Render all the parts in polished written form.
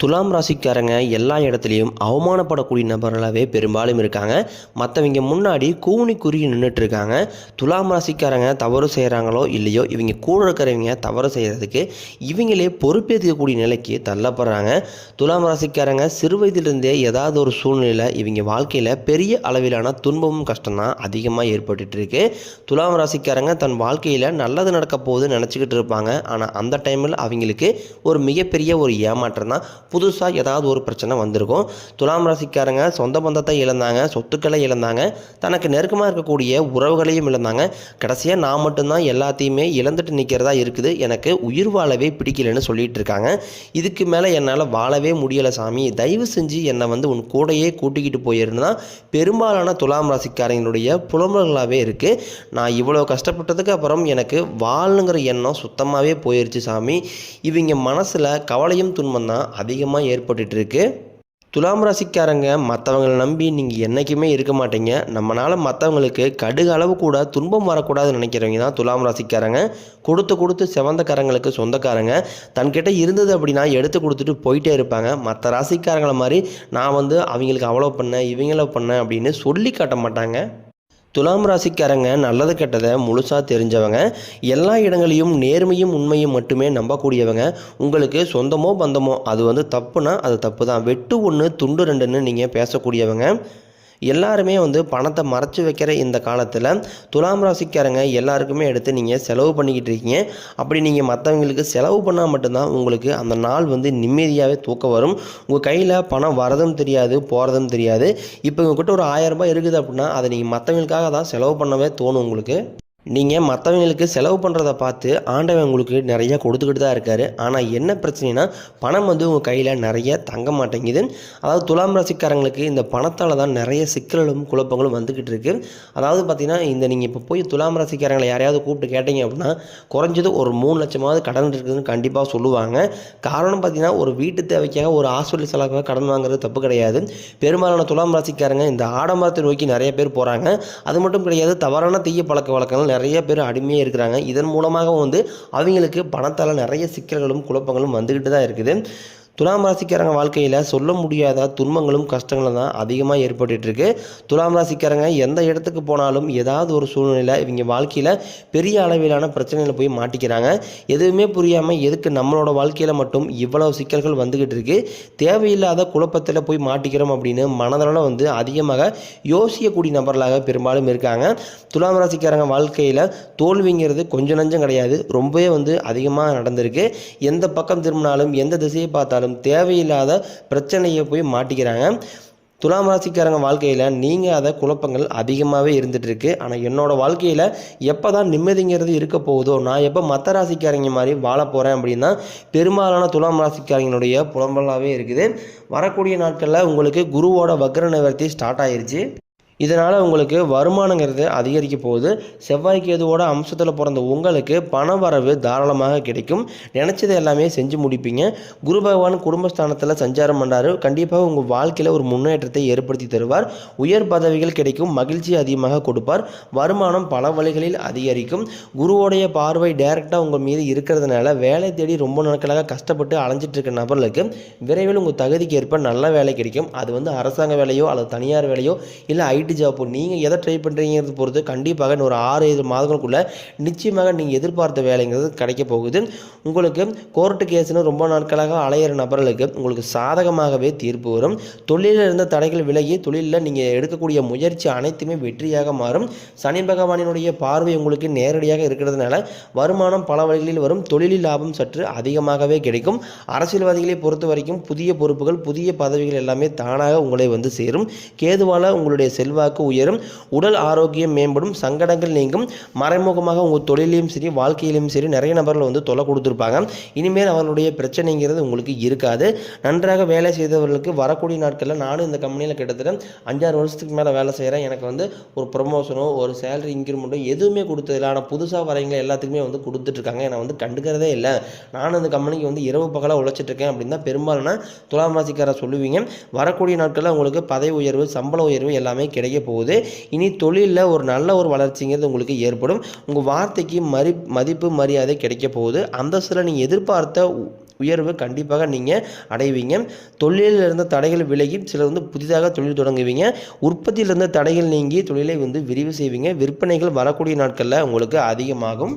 துலாம் ராசிக்காரங்க எல்லா இடத்துலையும் அவமானப்படக்கூடிய நபர்களாகவே பெரும்பாலும் இருக்காங்க. மற்றவங்க முன்னாடி கூனி குறுகி நின்றுட்டு இருக்காங்க. துலாம் ராசிக்காரங்க தவறு செய்கிறாங்களோ இல்லையோ, இவங்க கூட இருக்கிறவங்க தவறு செய்கிறதுக்கு இவங்களே பொறுப்பேற்கக்கூடிய நிலைக்கு தள்ளப்படுறாங்க. துலாம் ராசிக்காரங்க சிறு வயதிலிருந்தே ஏதாவது ஒரு சூழ்நிலையில் இவங்க வாழ்க்கையில் பெரிய அளவிலான துன்பமும் கஷ்டம்தான் அதிகமாக ஏற்பட்டு இருக்கு. துலாம் ராசிக்காரங்க தன் வாழ்க்கையில் நல்லது நடக்க போகுது நினச்சிக்கிட்டு இருப்பாங்க. ஆனால் அந்த டைமில் அவங்களுக்கு ஒரு மிகப்பெரிய ஒரு ஏமாற்றம் தான். புதுசாக ஏதாவது ஒரு பிரச்சனை வந்திருக்கும். துலாம் ராசிக்காரங்க சொந்த பந்தத்தை இழந்தாங்க, சொத்துக்களை இழந்தாங்க, தனக்கு நெருக்கமாக இருக்கக்கூடிய உறவுகளையும் இழந்தாங்க. கடைசியாக நான் மட்டும்தான் எல்லாத்தையுமே இழந்துட்டு நிற்கிறதா இருக்குது, எனக்கு உயிர் வாழவே பிடிக்கலன்னு சொல்லிட்டு இருக்காங்க. இதுக்கு மேலே என்னால் வாழவே முடியலை சாமி, தயவு செஞ்சு என்னை உன் கூடையே கூட்டிக்கிட்டு போயிருந்தா பெரும்பாலான துலாம் ராசிக்காரங்களுடைய புலம்பல்களாகவே இருக்குது. நான் இவ்வளோ கஷ்டப்பட்டதுக்கு அப்புறம் எனக்கு வாழணுங்கிற எண்ணம் சுத்தமாகவே போயிடுச்சு சாமி. இவங்க மனசில் கவலையும் துன்பம் தான் அதிகமாக ஏற்பட்டு இருக்கு. துலாம் ராசிக்காரங்க மற்றவங்களை நம்பி நீங்கள் என்றைக்குமே இருக்க மாட்டீங்க. நம்மளால் மற்றவங்களுக்கு கடுகு அளவு கூட துன்பம் வரக்கூடாதுன்னு நினைக்கிறவங்க தான் துலாம் ராசிக்காரங்க. கொடுத்து கொடுத்து செவந்த கரங்களுக்கு சொந்தக்காரங்க. தன்கிட்ட இருந்தது அப்படின்னா எடுத்து கொடுத்துட்டு போயிட்டே இருப்பாங்க. மற்ற ராசிக்காரங்களை மாதிரி நான் அவங்களுக்கு அவ்வளோ பண்ணேன் இவங்கள பண்ணேன் அப்படின்னு சொல்லி காட்ட மாட்டாங்க. துலாம் ராசிக்காரங்க நல்லது கெட்டதை முழுசாக தெரிஞ்சவங்க. எல்லா இடங்களையும் நேர்மையும் உண்மையும் மட்டுமே நம்பக்கூடியவங்க. உங்களுக்கு சொந்தமோ பந்தமோ அது தப்புனா அது தப்பு தான், வெட்டு ஒன்று துண்டு ரெண்டுன்னு நீங்கள் பேசக்கூடியவங்க. எல்லாருமே பணத்தை மறைச்சி வைக்கிற இந்த காலத்தில் துலாம் ராசிக்காரங்க எல்லாருக்குமே எடுத்து நீங்கள் செலவு பண்ணிக்கிட்டு இருக்கீங்க. அப்படி நீங்கள் மற்றவங்களுக்கு செலவு பண்ணால் மட்டும்தான் உங்களுக்கு அந்த நாள் நிம்மதியாகவே தூக்கம் வரும். உங்கள் கையில் பணம் வரதும் தெரியாது போகிறதும் தெரியாது. இப்போ உங்கள்கிட்ட ஒரு 1000 ரூபாய் இருக்குது அப்படின்னா அதை நீங்கள் மற்றவங்களுக்காக தான் செலவு பண்ணவே தோணும். உங்களுக்கு நீங்கள் மற்றவங்களுக்கு செலவு பண்ணுறத பார்த்து ஆண்டவன் உங்களுக்கு நிறையா கொடுத்துக்கிட்டு தான் இருக்கார். ஆனால் என்ன பிரச்சனைனா பணம் உங்கள் கையில் நிறைய தங்க மாட்டேங்குது. அதாவது துலாம் ராசிக்காரங்களுக்கு இந்த பணத்தால் தான் நிறைய சிக்கல்களும் குழப்பங்களும் வந்துக்கிட்டு இருக்குது. அதாவது பார்த்திங்கன்னா நீங்கள் இப்போ போய் துலாம் ராசிக்காரங்களை யாரையாவது கூப்பிட்டு கேட்டீங்க அப்படின்னா குறைஞ்சது ஒரு 3 லட்சமாவது கடன் இருக்குதுன்னு கண்டிப்பாக சொல்லுவாங்க. காரணம் பார்த்திங்கன்னா ஒரு வீட்டு தேவைக்காக ஒரு ஹாஸ்பிட்டல் செலவுக்காக கடன் வாங்குறது தப்பு கிடையாது. பெரும்பாலான துலாம் ராசிக்காரங்க இந்த ஆடம்பரத்தை நோக்கி நிறைய பேர் போகிறாங்க. அது மட்டும் கிடையாது, தவறான தீய பழக்க வழக்கங்கள் நிறைய பேர் அடிமையாக இருக்கிறாங்க. இதன் மூலமாக அவங்களுக்கு பணத்தால் நிறைய சிக்கல்களும் குழப்பங்களும் வந்துக்கிட்டு தான் இருக்குது. துலாம் ராசிக்காரங்க வாழ்க்கையில் சொல்ல முடியாத துன்பங்களும் கஷ்டங்களும் தான் அதிகமாக ஏற்பட்டுருக்கு. துலாம் ராசிக்காரங்க எந்த இடத்துக்கு போனாலும் ஏதாவது ஒரு சூழ்நிலையில் இவங்க வாழ்க்கையில் பெரிய அளவிலான பிரச்சனையில் போய் மாட்டிக்கிறாங்க. எதுவுமே புரியாமல் எதுக்கு நம்மளோட வாழ்க்கையில் மட்டும் இவ்வளவு சிக்கல்கள் வந்துக்கிட்டு இருக்கு, தேவையில்லாத குழப்பத்தில் போய் மாட்டிக்கிறோம் அப்படின்னு மனதளவில் அதிகமாக யோசிக்கக்கூடிய நபர்களாக பெரும்பாலும் இருக்காங்க. துலாம் ராசிக்காரங்க வாழ்க்கையில் தோல்விங்கிறது கொஞ்சம் நஞ்சம் கிடையாது, ரொம்பவே அதிகமாக நடந்திருக்கு. எந்த பக்கம் திரும்பினாலும் எந்த திசையை பார்த்தாலும் தேவையில்லாத பிரச்சனையை போய் மாட்டிக்கிறாங்க. துலாம் ராசிக்காரங்க வாழ்க்கையில் நீங்கள் அதை குழப்பங்கள் அதிகமாகவே இருந்துகிட்ருக்கு. ஆனால் என்னோடய வாழ்க்கையில் எப்போ தான் நிம்மதிங்கிறது இருக்க போகுதோ, நான் எப்போ மற்ற ராசிக்காரங்க மாதிரி வாழ போகிறேன் அப்படின்னா பெரும்பாலான துலாம் ராசிக்காரங்களுடைய புலம்பலாகவே இருக்குது. வரக்கூடிய நாட்களில் உங்களுக்கு குருவோட வக்ர நிவர்த்தி ஸ்டார்ட் ஆயிருச்சு. இதனால் உங்களுக்கு வருமானங்கிறது அதிகரிக்க போகுது. செவ்வாய் கேதுவோட அம்சத்தில் பிறந்த உங்களுக்கு பண வரவு தாராளமாக கிடைக்கும். நினச்சதை எல்லாமே செஞ்சு முடிப்பீங்க. குரு பகவான் குடும்பஸ்தானத்தில் சஞ்சாரம் பண்ணார். கண்டிப்பாக உங்கள் வாழ்க்கையில் ஒரு முன்னேற்றத்தை ஏற்படுத்தி தருவார். உயர் பதவிகள் கிடைக்கும், மகிழ்ச்சி அதிகமாக கொடுப்பார். வருமானம் பல வழிகளில் அதிகரிக்கும். குருவோடைய பார்வை டைரெக்டாக உங்கள் மீது இருக்கிறதுனால வேலை தேடி ரொம்ப நாட்களாக கஷ்டப்பட்டு அலைஞ்சிட்டு இருக்க நபர்களுக்கு விரைவில் உங்கள் தகுதிக்கு ஏற்ப நல்ல வேலை கிடைக்கும். அது அரசாங்க வேலையோ அல்லது தனியார் வேலையோ இல்லை ஐடி ஜாப், நீங்கள் எதை ட்ரை பண்ணுறீங்கிறது பொறுத்து கண்டிப்பாக ஒரு 6-7 மாதங்களுக்குள்ளே நிச்சயமாக நீங்கள் எதிர்பார்த்த வேலைங்கிறது கிடைக்க போகுது. உங்களுக்கு கோர்ட்டு கேஸ்னு ரொம்ப நாட்களாக அலையிற நபர்களுக்கு உங்களுக்கு சாதகமாகவே தீர்ப்பு வரும். தொழிலில் இருந்த தடைகள் விலகி தொழிலில் நீங்கள் எடுக்கக்கூடிய முயற்சி அனைத்துமே வெற்றியாக மாறும். சனி பகவானினுடைய பார்வை உங்களுக்கு நேரடியாக இருக்கிறதுனால வருமானம் பல வழிகளில் வரும். தொழிலில் லாபம் சற்று அதிகமாகவே கிடைக்கும். அரசியல்வாதிகளை பொறுத்த வரைக்கும் புதிய பொறுப்புகள் புதிய பதவிகள் எல்லாமே தானாக உங்களை சேரும். கேதுவால் உங்களுடைய செல்வாக்கு உயரும். உடல் ஆரோக்கியம் மேம்படும். சங்கடங்கள் நீங்கும். மறைமுகமாக உங்கள் தொழிலையும் சரி வாழ்க்கையிலும் சரி நிறைய நபர்கள் தொலை கொடுத்துருப்பாங்க. இனிமேல் அவர்களுடைய பிரச்சனைங்கிறது உங்களுக்கு இருக்காது. நன்றாக வேலை செய்தவர்களுக்கு வரக்கூடிய நாட்களில் நானும் இந்த கம்பெனியில் கிட்டத்தட்ட 5-6 வருஷத்துக்கு மேலே வேலை செய்கிறேன். எனக்கு ஒரு ப்ரொமோஷனோ ஒரு சேலரி இன்க்ரிமெண்ட்டோ எதுவுமே கொடுத்ததில்லை. ஆனால் புதுசாக வரவங்க எல்லாத்துக்குமே கொடுத்துட்ருக்காங்க. என்னை கண்டுக்கிறதே இல்லை. நானும் இந்த கம்பெனிக்கு இரவு பகலாக உழைச்சிட்ருக்கேன் அப்படின்னு தான் பெரும்பாலான துலாம் ராசிக்காரர் சொல்லுவீங்க. வரக்கூடிய நாட்களில் உங்களுக்கு பதவி உயர்வு சம்பள உயர்வு எல்லாமே கிடைக்கும் போகுது. இனி தொழிலில் ஒரு நல்ல ஒரு வளர்ச்சிங்கிறது உங்களுக்கு ஏற்படும். உங்கள் வார்த்தைக்கு மதிப்பு மரியாதை கிடைக்க போகுது. அந்தஸ்தில் நீங்கள் எதிர்பார்த்த உயர்வு கண்டிப்பாக நீங்கள் அடைவீங்க. தொழிலில் இருந்த தடைகள் விலகி சிலர் வந்து புதிதாக தொழில் தொடங்குவீங்க. உற்பத்தியில் இருந்த தடைகள் நீங்கி தொழிலை வந்து விரிவு செய்வீங்க. விற்பனைகள் வரக்கூடிய நாட்களில் உங்களுக்கு அதிகமாகும்.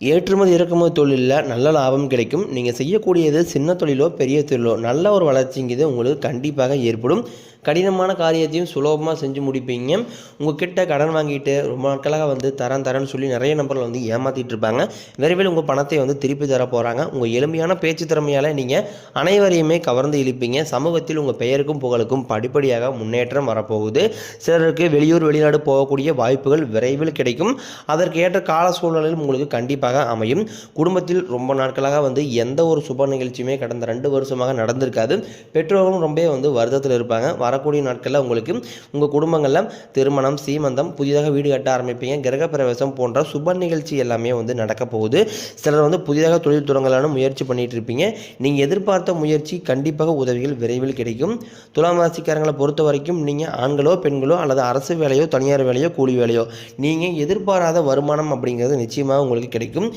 ஏற்றுமதி இறக்குமதி தொழிலில் நல்ல லாபம் கிடைக்கும். நீங்கள் செய்யக்கூடியது சின்ன தொழிலோ பெரிய தொழிலோ நல்ல ஒரு வளர்ச்சிங்கிறது உங்களுக்கு கண்டிப்பாக ஏற்படும். கடினமான காரியத்தையும் சுலபமாக செஞ்சு முடிப்பீங்க. உங்கள்கிட்ட கடன் வாங்கிட்டு ரொம்ப நாட்களாக வந்து தரேன்னு சொல்லி நிறைய நபர்கள் வந்து ஏமாற்றிட்டு இருப்பாங்க. விரைவில் உங்கள் பணத்தை வந்து திருப்பி தர போகிறாங்க. உங்கள் எளிமையான பேச்சு திறமையால் நீங்கள் அனைவரையுமே கவர்ந்து இழுப்பீங்க. சமூகத்தில் உங்கள் பெயருக்கும் புகழுக்கும் படிப்படியாக முன்னேற்றம் வரப்போகுது. சிலருக்கு வெளியூர் வெளிநாடு போகக்கூடிய வாய்ப்புகள் விரைவில் கிடைக்கும். அதற்கு ஏற்ற கால சூழ்நிலையில் உங்களுக்கு கண்டிப்பாக அமையும். குடும்பத்தில் ரொம்ப நாட்களாக வந்து எந்த ஒரு சுப நிகழ்ச்சியுமே கடந்த 2 வருஷமாக நடந்திருக்காது. பெற்றோர்களும் ரொம்ப வந்து வருத்தத்தில் இருப்பாங்க. வரக்கூடிய நாட்களில் உங்களுக்கு உங்கள் குடும்பங்களில் திருமணம், சீமந்தம், புதிதாக வீடு கட்ட ஆரம்பிப்பீங்க. கிரகப்பிரவேசம் போன்ற சுப நிகழ்ச்சி எல்லாமே வந்து நடக்க போகுது. சிலர் வந்து புதிதாக தொழில் தொடங்கலான்னு முயற்சி பண்ணிட்டு இருப்பீங்க. நீங்கள் எதிர்பார்த்த முயற்சி கண்டிப்பாக உதவிகள் விரைவில் கிடைக்கும். துலாம் ராசிக்காரங்களை பொறுத்த வரைக்கும் நீங்கள் ஆண்களோ பெண்களோ அல்லது அரசு வேலையோ தனியார் வேலையோ கூலி வேலையோ நீங்கள் எதிர்பாராத வருமானம் அப்படிங்கிறது நிச்சயமாக உங்களுக்கு கிடைக்கும்.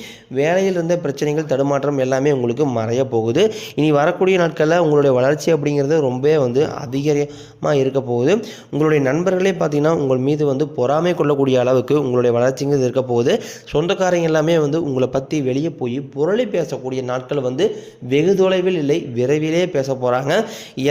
வேலையில் இருந்த பிரச்சனைகள் தடுமாற்றம் எல்லாமே உங்களுக்கு மறைய போகுது. இனி வரக்கூடிய நாட்களில் உங்களுடைய வளர்ச்சி அப்படிங்கிறது ரொம்ப வந்து அதிகமாக இருக்க போகுது. உங்களுடைய நண்பர்களே பார்த்தீங்கன்னா உங்கள் மீது வந்து பொறாமை கொள்ளக்கூடிய அளவுக்கு உங்களுடைய வளர்ச்சிங்கிறது இருக்க போகுது. சொந்தக்காரங்க எல்லாமே வந்து உங்களை பற்றி வெளியே போய் புரளி பேசக்கூடிய நாட்கள் வந்து வெகு தொலைவில் இல்லை, விரைவிலே பேச போகிறாங்க.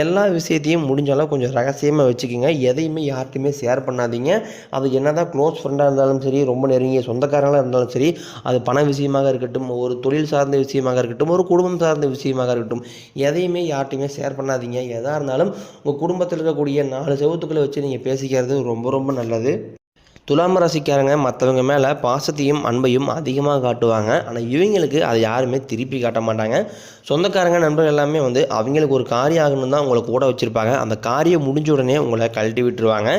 எல்லா விஷயத்தையும் முடிஞ்சாலும் கொஞ்சம் ரகசியமாக வச்சுக்கோங்க. எதையுமே யார்கிட்டையுமே ஷேர் பண்ணாதீங்க. அது என்னதான் க்ளோஸ் ஃப்ரெண்டாக இருந்தாலும் சரி, ரொம்ப நெருங்கிய சொந்தக்காரங்களாக இருந்தாலும் சரி, அது பண விஷயமாக இருக்கட்டும், ஒரு தொழில் சார்ந்த விஷயமாக இருக்கட்டும், ஒரு குடும்பம் சார்ந்த விஷயமாக இருக்கட்டும், எதையுமே யார்கிட்டையுமே ஷேர் பண்ணாதீங்க. எதாக இருந்தாலும் உங்கள் குடும்பத்தில் இருக்கக்கூடிய 4 செவத்துக்களை வச்சு நீங்கள் பேசிக்கிறது ரொம்ப ரொம்ப நல்லது. துலாம் ராசிக்காரங்க மற்றவங்க மேலே பாசத்தையும் அன்பையும் அதிகமாக காட்டுவாங்க. ஆனால் இவங்களுக்கு அதை யாருமே திருப்பி காட்ட மாட்டாங்க. சொந்தக்காரங்க நண்பர்கள் எல்லாமே வந்து அவங்களுக்கு ஒரு காரியம் ஆகணும் தான் உங்களை கூட வச்சுருப்பாங்க. அந்த காரியம் முடிஞ்ச உடனே உங்களை கழட்டி விட்டுருவாங்க.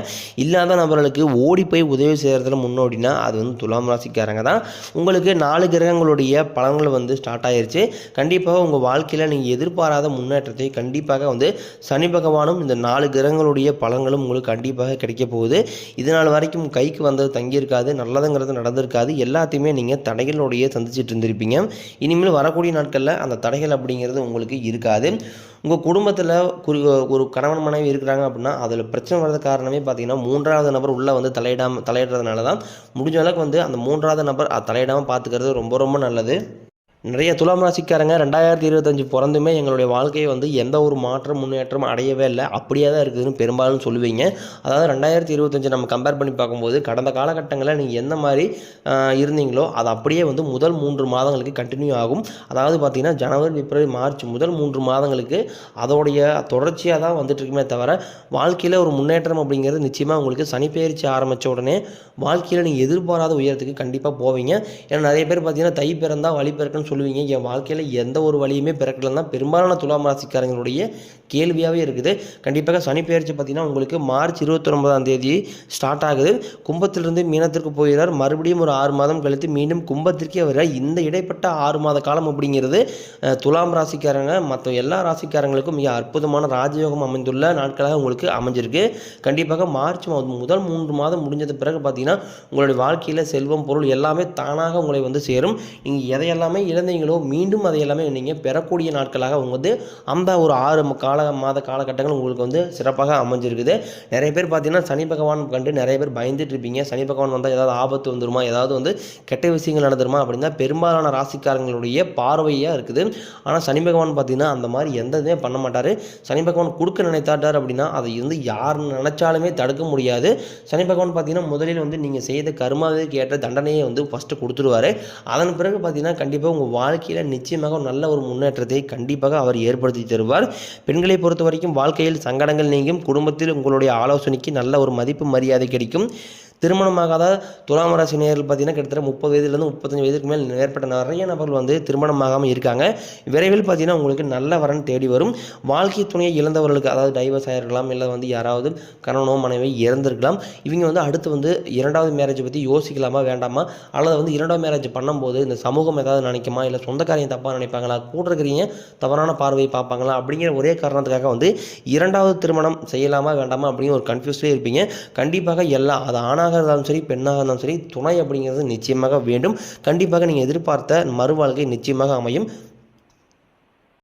இல்லாத நபர்களுக்கு ஓடி போய் உதவி செய்கிறதுல முன்னோடினா அது வந்து துலாம் ராசிக்காரங்க தான். உங்களுக்கு 4 கிரகங்களுடைய பலன்கள் வந்து ஸ்டார்ட் ஆயிருச்சு. கண்டிப்பாக உங்கள் வாழ்க்கையில் நீங்கள் எதிர்பாராத முன்னேற்றத்தை கண்டிப்பாக வந்து சனி பகவானும் இந்த 4 கிரகங்களுடைய பலன்களும் உங்களுக்கு கண்டிப்பாக கிடைக்க போகுது. இதனால் வரைக்கும் கைக்கு வந்தது தங்கியிருக்காது, நல்லதுங்கிறது நடந்திருக்காது. எல்லாத்தையுமே நீங்கள் தடைகளோடையே சந்திச்சுட்டு இருந்திருப்பீங்க. இனிமேல் வரக்கூடிய நாட்களில் அந்த தடைகள் அப்படிங்கிறது உங்களுக்கு இருக்காது. உங்கள் குடும்பத்தில் ஒரு கணவன் மனைவி இருக்கிறாங்க அப்படின்னா அதில் பிரச்சனை வர்றது காரணமே பார்த்தீங்கன்னா 3வது நபர் உள்ளே வந்து தலையிடுறதுனால தான். முடிஞ்ச அளவுக்கு வந்து அந்த 3வது நபர் தலையிடாமல் பார்த்துக்கிறது ரொம்ப ரொம்ப நல்லது. நிறைய துலாம் ராசிக்காரங்க 2025 பிறந்துமே எங்களுடைய வாழ்க்கையை வந்து எந்த ஒரு மாற்றம் முன்னேற்றம் அடையவே இல்லை, அப்படியே தான் இருக்குதுன்னு பெரும்பாலும் சொல்லுவீங்க. அதாவது 2025 நம்ம கம்பேர் பண்ணி பார்க்கும்போது கடந்த காலகட்டங்களில் நீங்கள் எந்த மாதிரி இருந்தீங்களோ அது அப்படியே வந்து முதல் 3 மாதங்களுக்கு கண்டினியூ ஆகும். அதாவது பார்த்திங்கன்னா ஜனவரி, பிப்ரவரி, மார்ச் முதல் 3 மாதங்களுக்கு அதோடைய தொடர்ச்சியாக தான் வந்துட்டு இருக்குமே தவிர வாழ்க்கையில் ஒரு முன்னேற்றம் அப்படிங்கிறது நிச்சயமாக உங்களுக்கு சனி பெயர்ச்சி ஆரம்பித்த உடனே வாழ்க்கையில் நீங்கள் எதிர்பாராத உயரத்துக்கு கண்டிப்பாக போவீங்க. ஏன்னா நிறைய பேர் பார்த்தீங்கன்னா தை பிறந்தா வழி பிறக்குன்னு சொல்லுவீங்க. என் வாழ்க்கையில் எந்த ஒரு வழியுமே பிறக்கலன்னா பெரும்பாலான துலாம் ராசிக்காரங்களுடைய கேள்வியாகவே இருக்குது. கண்டிப்பாக சனி பெயர்ச்சி பார்த்தீங்கன்னா உங்களுக்கு மார்ச் 29ஆம் தேதி ஸ்டார்ட் ஆகுது. கும்பத்திலிருந்து மீனத்திற்கு போகிறார். மறுபடியும் ஒரு 6 மாதம் கழித்து மீண்டும் கும்பத்திற்கே வருகிறார். இந்த இடைப்பட்ட 6 மாத காலம் அப்படிங்கிறது துலாம் ராசிக்காரங்க மற்ற எல்லா ராசிக்காரங்களுக்கும் மிக அற்புதமான ராஜயோகம் அமைந்துள்ள நாட்களாக உங்களுக்கு அமைஞ்சிருக்கு. கண்டிப்பாக மார்ச் முதல் 3 மாதம் முடிஞ்சது பிறகு பார்த்தீங்கன்னா உங்களுடைய வாழ்க்கையில் செல்வம் பொருள் எல்லாமே தானாக உங்களை வந்து சேரும். நீங்கள் எதையெல்லாமே இழந்தீங்களோ மீண்டும் அதையெல்லாமே நீங்கள் பெறக்கூடிய நாட்களாக வந்து அந்த ஒரு 6 மாத காலகட்டங்கள் உங்களுக்கு வந்து சிறப்பாக அமைஞ்சிருக்குது. நிறைய பேர் பார்த்தீங்கன்னா சனி பகவான் கண்டு நிறைய பேர் பயந்துட்டு இருப்பீங்க. சனி பகவான் வந்தால் ஏதாவது ஆபத்து வந்துருமா, ஏதாவது வந்து கெட்ட விஷயங்கள் நடந்துருமா அப்படின்னா பெரும்பாலான ராசிக்காரங்களுடைய பார்வையாக இருக்குது. ஆனால் சனி பகவான் பார்த்தீங்கன்னா அந்த மாதிரி எந்த இதுவுமே பண்ண மாட்டார். சனி பகவான் கொடுக்க நினைத்தாட்டார் அப்படின்னா அதை வந்து யார் நினைச்சாலுமே தடுக்க முடியாது. சனி பகவான் பார்த்தீங்கன்னா முதலில் வந்து நீங்கள் செய்த கர்மாவுக்கு ஏற்ற தண்டனையை வந்து ஃபஸ்ட்டு கொடுத்துருவார். அதன் பிறகு பார்த்தீங்கன்னா கண்டிப்பாக உங்கள் வாழ்க்கையில் நிச்சயமாக நல்ல ஒரு முன்னேற்றத்தை கண்டிப்பாக அவர் ஏற்படுத்தி தருவார். பெண்களை பொறுத்த வரைக்கும் வாழ்க்கையில் சங்கடங்கள் நீங்கும். குடும்பத்தில் உங்களுடைய ஆலோசனைக்கு நல்ல ஒரு மதிப்பு மரியாதை கிடைக்கும். திருமணமாகாத துலாம் ராசி நேயர்கள் பார்த்தீங்கன்னா கிட்டத்தட்ட 30 வயதுலேருந்து 35 வயதுக்கு மேல் ஏற்பட்ட நிறைய நபர்கள் வந்து திருமணமாகாமல் இருக்காங்க. விரைவில் பார்த்தீங்கன்னா உங்களுக்கு நல்ல வரன் தேடி வரும். வாழ்க்கை துணையை இழந்தவர்களுக்கு அதாவது டைவர்ஸ் ஆகிருக்கலாம், இல்லை வந்து யாராவது கணவனோ மனைவி இறந்திருக்கலாம். இவங்க வந்து அடுத்து வந்து 2வது மேரேஜை பற்றி யோசிக்கலாமா வேண்டாமா, அல்லது வந்து 2வது மேரேஜ் பண்ணும்போது இந்த சமூகம் ஏதாவது நினைக்குமா, இல்லை சொந்தக்காரையும் தப்பாக நினைப்பாங்களா, கூட இருக்கிறீங்க தவறான பார்வையை பார்ப்பாங்களா அப்படிங்கிற ஒரே காரணத்துக்காக வந்து 2வது திருமணம் செய்யலாமா வேண்டாமா அப்படிங்கிற ஒரு கன்ஃபியூஸ்லேயே இருப்பீங்க. கண்டிப்பாக எல்லாம் அது ஆணாக இருந்தாலும் சரி பெண்ணாக இருந்தாலும் சரி துணை அப்படிங்கிறது நிச்சயமாக வேண்டும். கண்டிப்பாக நீங்கள் எதிர்பார்த்த மறுவாழ்க்கை நிச்சயமாக அமையும்.